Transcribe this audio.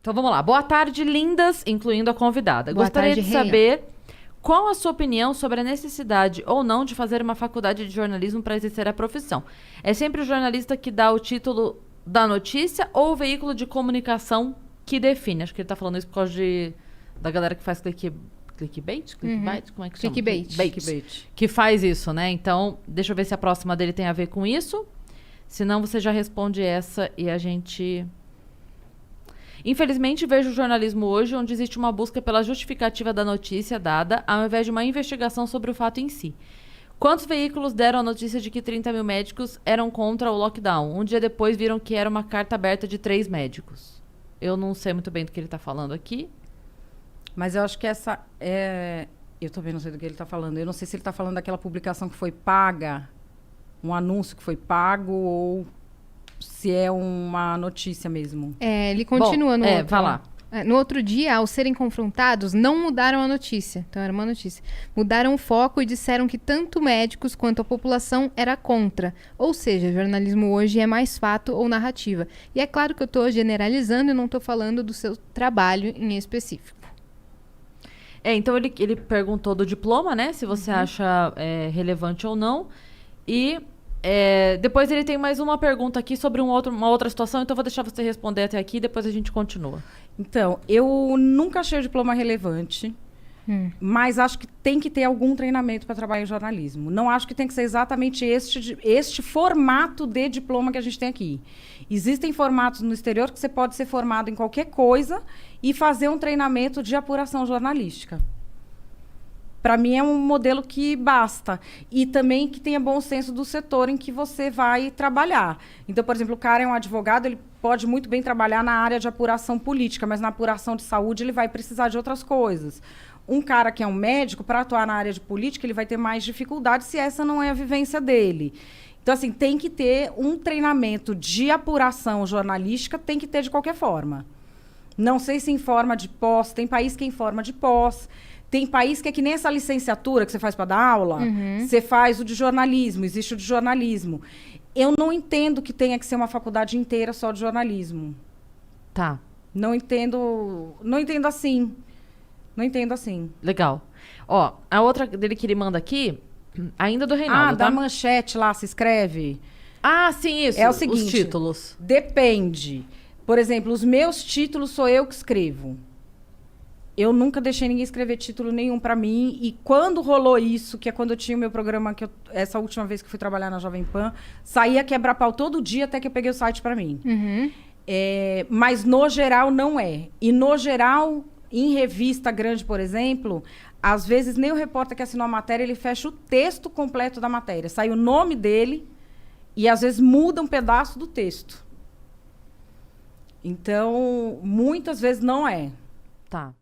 Então vamos lá. Boa tarde, lindas, incluindo a convidada. Boa Gostaria tarde, de Reia. saber qual a sua opinião sobre a necessidade ou não de fazer uma faculdade de jornalismo para exercer a profissão. É sempre o jornalista que dá o título da notícia ou o veículo de comunicação que define? Acho que ele tá falando isso por causa da galera que faz clickbait? Clickbait? Como é que chama? Clickbait. Clickbait. Que faz isso, né? Então, deixa eu ver se a próxima dele tem a ver com isso. Senão você já responde essa e a gente... Infelizmente, vejo o jornalismo hoje onde existe uma busca pela justificativa da notícia dada, ao invés de uma investigação sobre o fato em si. Quantos veículos deram a notícia de que 30 mil médicos eram contra o lockdown? Um dia depois viram que era uma carta aberta de 3 médicos. Eu não sei muito bem do que ele está falando aqui. Mas eu acho que essa é... Eu também não sei do que ele está falando. Eu não sei se ele está falando daquela publicação que foi paga, um anúncio que foi pago, ou se é uma notícia mesmo. Ele continua no outro. Vai lá. No outro dia, ao serem confrontados, não mudaram a notícia. Então, era uma notícia. Mudaram o foco e disseram que tanto médicos quanto a população era contra. Ou seja, jornalismo hoje é mais fato ou narrativa. E é claro que eu estou generalizando e não estou falando do seu trabalho em específico. Então ele perguntou do diploma, né? Se você acha relevante ou não. E depois ele tem mais uma pergunta aqui sobre uma outra situação. Então eu vou deixar você responder até aqui e depois a gente continua. Então, eu nunca achei o diploma relevante, mas acho que tem que ter algum treinamento para trabalhar em jornalismo. Não acho que tem que ser exatamente este formato de diploma que a gente tem aqui. Existem formatos no exterior que você pode ser formado em qualquer coisa e fazer um treinamento de apuração jornalística. Para mim é um modelo que basta. E também que tenha bom senso do setor em que você vai trabalhar. Então, por exemplo, o cara é um advogado, ele pode muito bem trabalhar na área de apuração política, mas na apuração de saúde ele vai precisar de outras coisas. Um cara que é um médico, para atuar na área de política, ele vai ter mais dificuldade se essa não é a vivência dele. Então, assim, tem que ter um treinamento de apuração jornalística, tem que ter de qualquer forma. Não sei se em forma de pós, tem país que é em forma de pós, tem país que é que nem essa licenciatura que você faz para dar aula, você faz o de jornalismo, existe o de jornalismo. Eu não entendo que tenha que ser uma faculdade inteira só de jornalismo. Tá. Não entendo assim. Não entendo assim. Legal. Ó, a outra dele que ele manda aqui, ainda do Reinaldo, da tá? manchete lá, se escreve. Ah, sim, isso. É o seguinte, os títulos. Depende. Por exemplo, os meus títulos sou eu que escrevo. Eu nunca deixei ninguém escrever título nenhum para mim. E quando rolou isso, que é quando eu tinha o meu programa, essa última vez que eu fui trabalhar na Jovem Pan, saía quebra-pau todo dia até que eu peguei o site para mim. Mas no geral não é. E no geral, em revista grande, por exemplo, às vezes nem o repórter que assinou a matéria, ele fecha o texto completo da matéria. Sai o nome dele e às vezes muda um pedaço do texto. Então, muitas vezes não é. Tá.